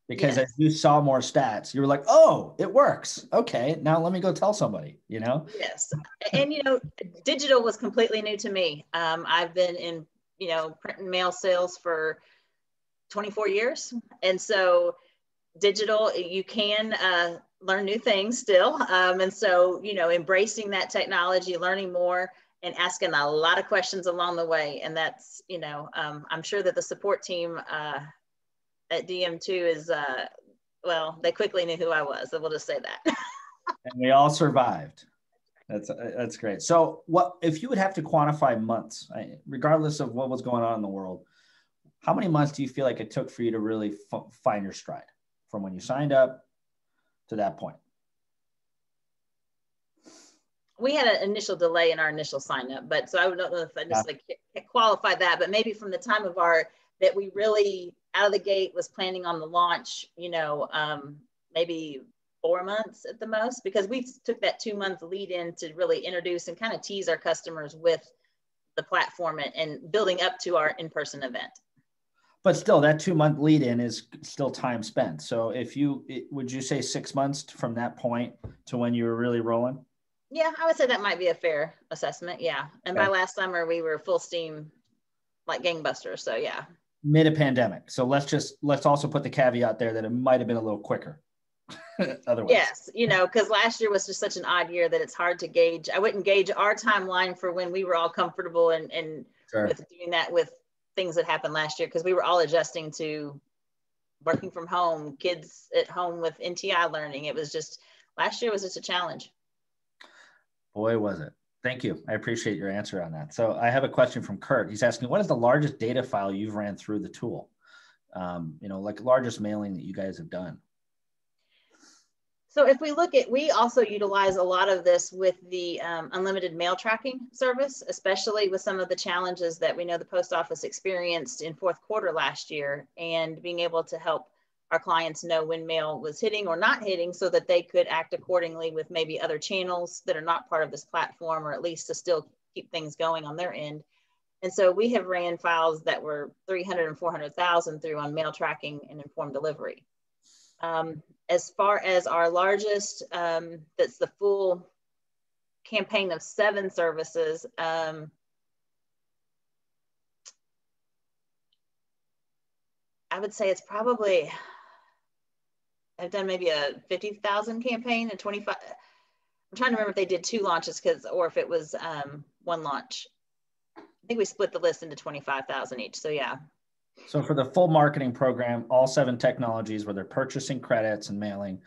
Because as you saw more stats, you were like, oh, it works. Okay, now let me go tell somebody, Yes. And, digital was completely new to me. I've been in, print and mail sales for 24 years. And so digital, you can learn new things still. And so, embracing that technology, learning more, and asking a lot of questions along the way. And that's, I'm sure that the support team at DM2 is, they quickly knew who I was. So we'll just say that. And we all survived. That's great. So what, if you would have to quantify months, regardless of what was going on in the world, how many months do you feel like it took for you to really find your stride from when you signed up to that point? We had an initial delay in our initial sign up, but so I don't know if I just qualify that, but maybe from the time of that we really out of the gate was planning on the launch, maybe 4 months at the most, because we took that 2-month lead in to really introduce and kind of tease our customers with the platform and building up to our in-person event. But still, that 2-month lead in is still time spent. So would you say 6 months from that point to when you were really rolling? Yeah, I would say that might be a fair assessment. Yeah. And by last summer, we were full steam like gangbusters. So yeah. Mid a pandemic. So let's also put the caveat there that it might have been a little quicker. Otherwise. Yes. Because last year was just such an odd year that it's hard to gauge. I wouldn't gauge our timeline for when we were all comfortable and Sure. with doing that with things that happened last year, because we were all adjusting to working from home, kids at home with NTI learning. It was just, last year was just a challenge. Boy, was it. Thank you. I appreciate your answer on that. So I have a question from Kurt. He's asking, what is the largest data file you've ran through the tool? Like largest mailing that you guys have done. So if we also utilize a lot of this with the unlimited mail tracking service, especially with some of the challenges that we know the post office experienced in fourth quarter last year, and being able to help our clients know when mail was hitting or not hitting so that they could act accordingly with maybe other channels that are not part of this platform, or at least to still keep things going on their end. And so we have ran files that were 300 and 400,000 through on mail tracking and informed delivery. As far as our largest, that's the full campaign of 7 services, I would say it's probably, I've done maybe a 50,000 campaign and 25. I'm trying to remember if they did 2 launches or if it was 1 launch. I think we split the list into 25,000 each. So yeah. So for the full marketing program, all 7 technologies where they're purchasing credits and mailing,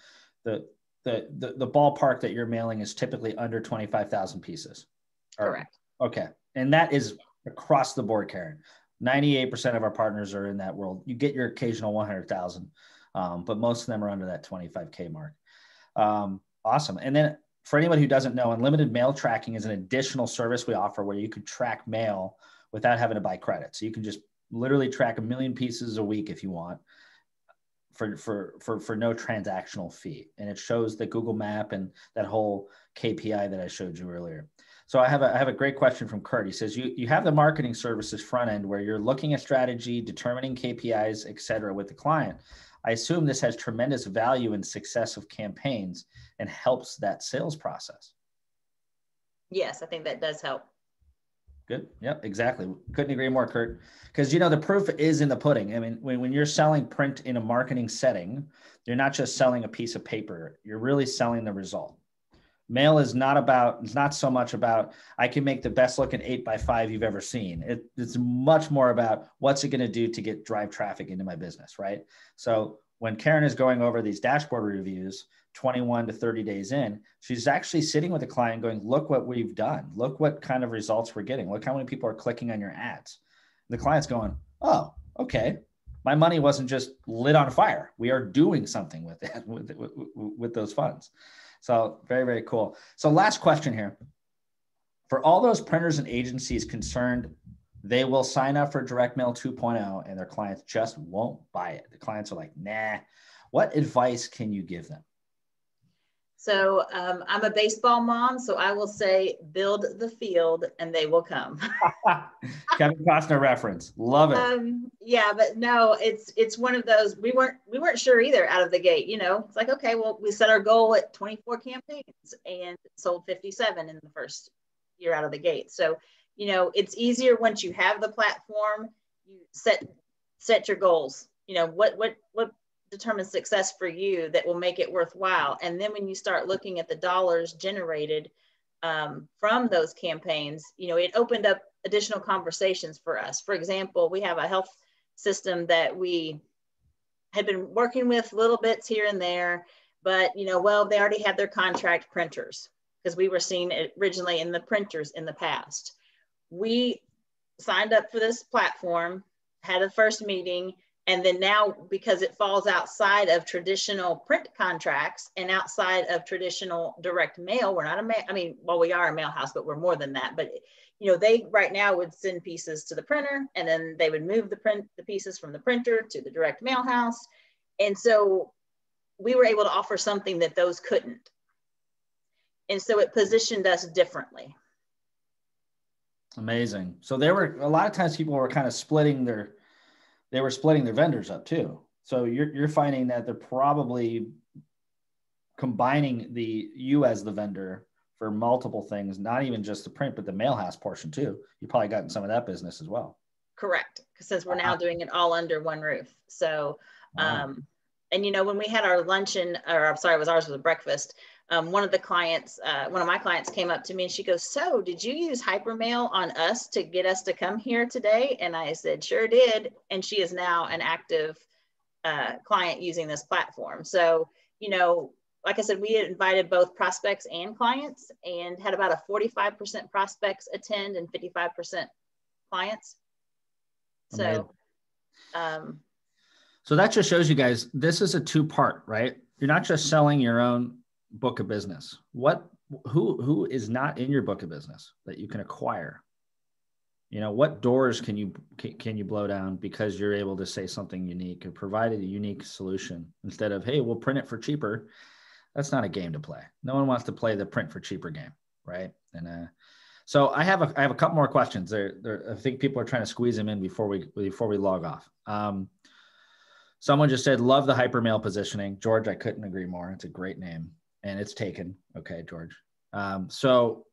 the ballpark that you're mailing is typically under 25,000 pieces. Correct. Okay. And that is across the board, Karen. 98% of our partners are in that world. You get your occasional 100,000, but most of them are under that 25K mark. Awesome. And then for anyone who doesn't know, unlimited mail tracking is an additional service we offer where you can track mail without having to buy credit. So you can just literally track 1 million pieces a week if you want for no transactional fee. And it shows the Google Map and that whole KPI that I showed you earlier. So I have a great question from Kurt. He says, you have the marketing services front end where you're looking at strategy, determining KPIs, et cetera, with the client. I assume this has tremendous value in success of campaigns and helps that sales process. Yes, I think that does help. Good. Yep, exactly. Couldn't agree more, Kurt. Because, the proof is in the pudding. I mean, when you're selling print in a marketing setting, you're not just selling a piece of paper. You're really selling the result. Mail is it's not so much about, I can make the best looking 8x5 you've ever seen. It's much more about what's it going to do to drive traffic into my business, right? So when Karen is going over these dashboard reviews, 21 to 30 days in, she's actually sitting with the client going, look what we've done. Look what kind of results we're getting. Look how many people are clicking on your ads. And the client's going, oh, okay. My money wasn't just lit on fire. We are doing something with it, with those funds. So very, very cool. So last question here. For all those printers and agencies concerned, they will sign up for Direct Mail 2.0 and their clients just won't buy it. The clients are like, nah. What advice can you give them? So I'm a baseball mom, so I will say build the field and they will come. Kevin Costner reference. Love it. Yeah, but no, it's one of those, we weren't sure either out of the gate. It's like, okay, well, we set our goal at 24 campaigns and sold 57 in the first year out of the gate. So, it's easier once you have the platform, you set your goals. What determines success for you that will make it worthwhile. And then when you start looking at the dollars generated from those campaigns, it opened up additional conversations for us. For example, we have a health system that we had been working with little bits here and there, but they already had their contract printers because we were seeing it originally in the printers in the past. We signed up for this platform, had a first meeting, and then now, because it falls outside of traditional print contracts and outside of traditional direct mail, we're not we are a mail house, but we're more than that. But, they right now would send pieces to the printer and then they would move the pieces from the printer to the direct mail house. And so we were able to offer something that those couldn't. And so it positioned us differently. Amazing. So a lot of times people were kind of splitting their vendors up too. So you're finding that they're probably combining you as the vendor for multiple things, not even just the print, but the mail house portion too. You probably gotten some of that business as well. Correct. Since we're now doing it all under one roof. So, and when we had our luncheon, ours was a breakfast. One of my clients came up to me and she goes, so did you use Hypermail on us to get us to come here today? And I said, sure did. And she is now an active client using this platform. So, like I said, we invited both prospects and clients and had about a 45% prospects attend and 55% clients. So, so that just shows you guys, this is a 2-part, right? You're not just selling your own book of business. Who is not in your book of business that you can acquire? What doors can you blow down because you're able to say something unique or provide a unique solution instead of, hey, we'll print it for cheaper. That's not a game to play. No one wants to play the print for cheaper game, right? And so I have a couple more questions. I think people are trying to squeeze them in before we log off. Someone just said, love the Hypermail positioning. George, I couldn't agree more. It's a great name and it's taken. Okay, George. So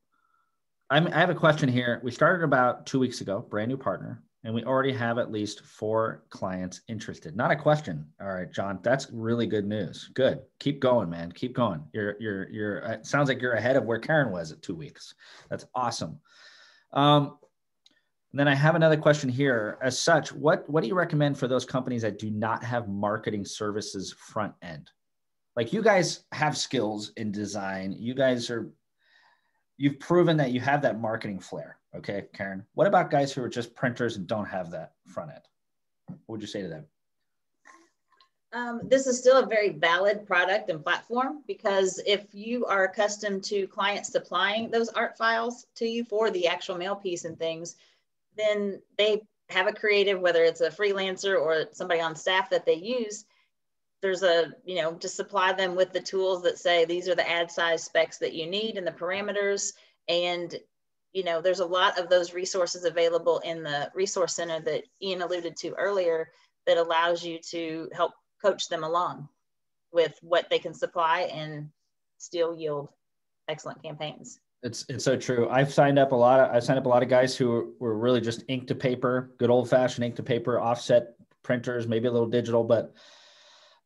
I have a question here. We started about 2 weeks ago, brand new partner, and we already have at least 4 clients interested. Not a question. All right, John, that's really good news. Good. Keep going, man. Keep going. It sounds like you're ahead of where Karen was at 2 weeks. That's awesome. And then I have another question here. As such, what do you recommend for those companies that do not have marketing services front end? Like, you guys have skills in design. You've proven that you have that marketing flair. Okay, Karen. What about guys who are just printers and don't have that front end? What would you say to them? This is still a very valid product and platform, because if you are accustomed to clients supplying those art files to you for the actual mail piece and things, then they have a creative, whether it's a freelancer or somebody on staff that they use. There's just supply them with the tools that say, these are the ad size specs that you need and the parameters. And, there's a lot of those resources available in the resource center that Ian alluded to earlier that allows you to help coach them along with what they can supply and still yield excellent campaigns. It's so true. I've signed up a lot of guys who were really just ink to paper, good old fashioned ink to paper, offset printers, maybe a little digital, but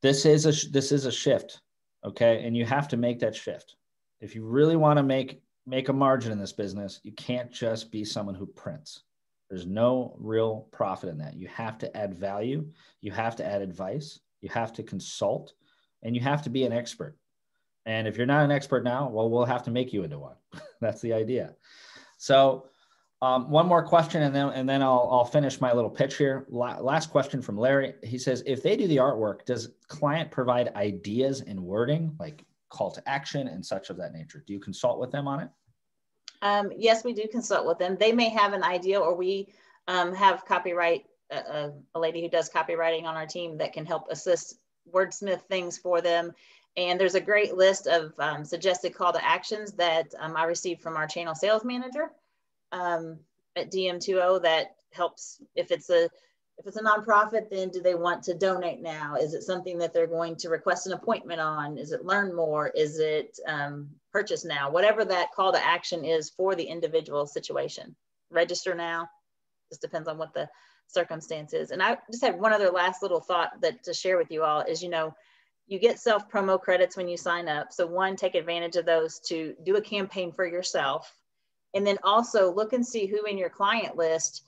this is a shift. Okay. And you have to make that shift. If you really want to make a margin in this business, you can't just be someone who prints. There's no real profit in that. You have to add value. You have to add advice. You have to consult, and you have to be an expert. And if you're not an expert now, well, we'll have to make you into one. That's the idea. So one more question, and then I'll finish my little pitch here. Last question from Larry. He says, if they do the artwork, does client provide ideas and wording, like call to action and such of that nature? Do you consult with them on it? Yes, we do consult with them. They may have an idea, or we have copyright, a lady who does copywriting on our team that can help assist wordsmith things for them. And there's a great list of suggested call to actions that I received from our channel sales manager at DM20 that helps. If it's a nonprofit, then do they want to donate now? Is it something that they're going to request an appointment on? Is it learn more? Is it purchase now? Whatever that call to action is for the individual situation. Register now. Just depends on what the circumstance is. And I just had one other last little thought to share with you all is, you get self promo credits when you sign up. So one, take advantage of those to do a campaign for yourself. And then also look and see who in your client list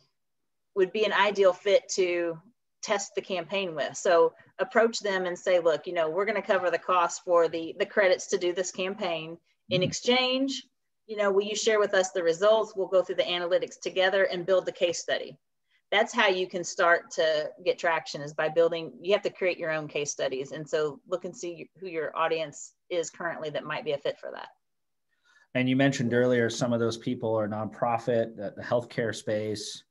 would be an ideal fit to test the campaign with. So approach them and say, look, we're going to cover the cost for the credits to do this campaign. In exchange, will you share with us the results? We'll go through the analytics together and build the case study. That's how you can start to get traction, is by building. You have to create your own case studies. And so look and see who your audience is currently that might be a fit for that. And you mentioned earlier, some of those people are nonprofit, the healthcare space.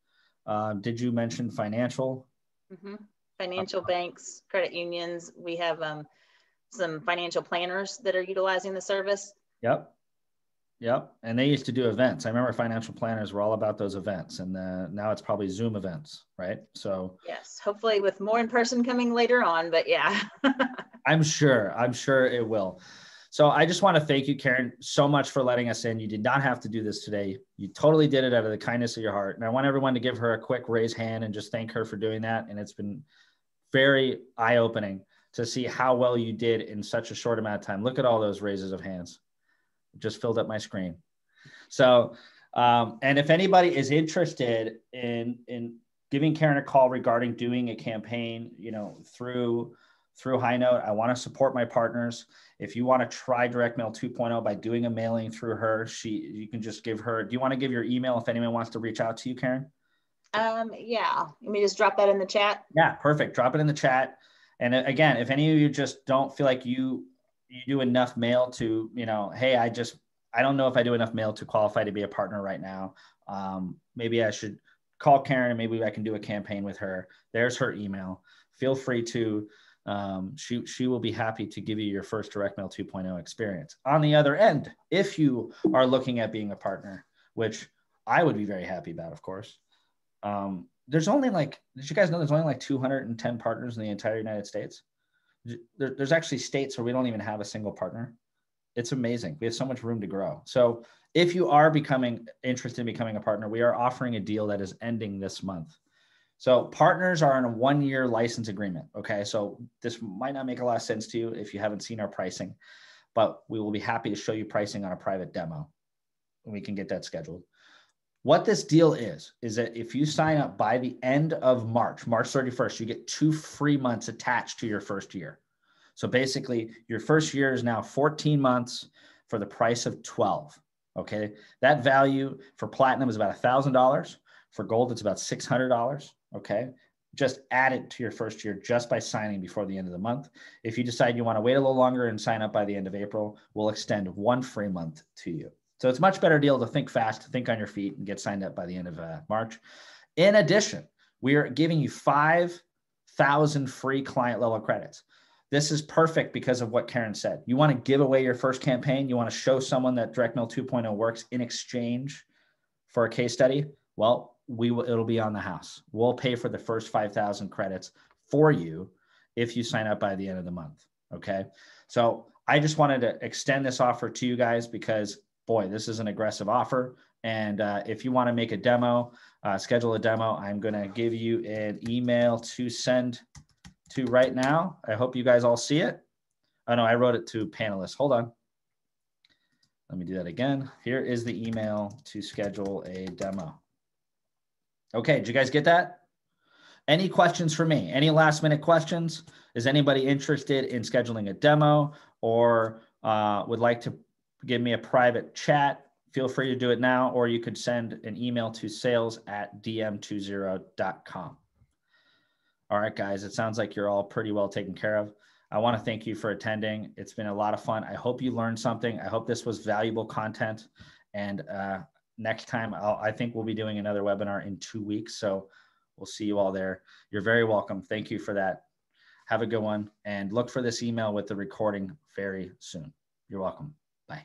Did you mention financial? Mm-hmm. Financial banks, credit unions. We have some financial planners that are utilizing the service. Yep. And they used to do events. I remember financial planners were all about those events, and now it's probably Zoom events, right? So yes, hopefully with more in person coming later on, but yeah. I'm sure it will. So I just want to thank you, Karen, so much for letting us in. You did not have to do this today. You totally did it out of the kindness of your heart. And I want everyone to give her a quick raise hand and just thank her for doing that. And it's been very eye-opening to see how well you did in such a short amount of time. Look at all those raises of hands. Just filled up my screen. So, and if anybody is interested in giving Karen a call regarding doing a campaign, through High Note, I want to support my partners. If you want to try Direct Mail 2.0 by doing a mailing through her, you can just give her. Do you want to give your email if anyone wants to reach out to you, Karen? Yeah. Let me just drop that in the chat. Yeah, perfect. Drop it in the chat. And again, if any of you just don't feel like you do enough mail to, hey, I don't know if I do enough mail to qualify to be a partner right now. Maybe I should call Karen and maybe I can do a campaign with her. There's her email. Feel free to, she will be happy to give you your first Direct Mail 2.0 experience. On the other end, if you are looking at being a partner, which I would be very happy about, of course. There's only did you guys know there's only 210 partners in the entire United States? There's actually states where we don't even have a single partner. It's amazing. We have so much room to grow. So if you are interested in becoming a partner, we are offering a deal that is ending this month. So partners are in a 1-year license agreement. Okay. So this might not make a lot of sense to you if you haven't seen our pricing, but we will be happy to show you pricing on a private demo and we can get that scheduled. What this deal is that if you sign up by the end of March 31st, you get 2 free months attached to your first year. So basically your first year is now 14 months for the price of 12. Okay. That value for platinum is about $1,000. For gold, it's about $600. Okay. Just add it to your first year just by signing before the end of the month. If you decide you want to wait a little longer and sign up by the end of April, we'll extend 1 free month to you. So it's a much better deal to think fast, to think on your feet, and get signed up by the end of March. In addition, we are giving you 5,000 free client level credits. This is perfect because of what Karen said. You want to give away your first campaign. You want to show someone that Direct Mail 2.0 works in exchange for a case study. Well, it'll be on the house. We'll pay for the first 5,000 credits for you if you sign up by the end of the month. Okay. So I just wanted to extend this offer to you guys because, boy, this is an aggressive offer. And if you want to make a demo, schedule a demo, I'm going to give you an email to send to right now. I hope you guys all see it. Oh no, I wrote it to panelists. Hold on. Let me do that again. Here is the email to schedule a demo. Okay, did you guys get that? Any questions for me? Any last minute questions? Is anybody interested in scheduling a demo or would like to give me a private chat? Feel free to do it now, or you could send an email to sales@dm20.com. All right, guys, it sounds like you're all pretty well taken care of. I want to thank you for attending. It's been a lot of fun. I hope you learned something. I hope this was valuable content. And next time, I think we'll be doing another webinar in 2 weeks. So we'll see you all there. You're very welcome. Thank you for that. Have a good one. And look for this email with the recording very soon. You're welcome. Bye.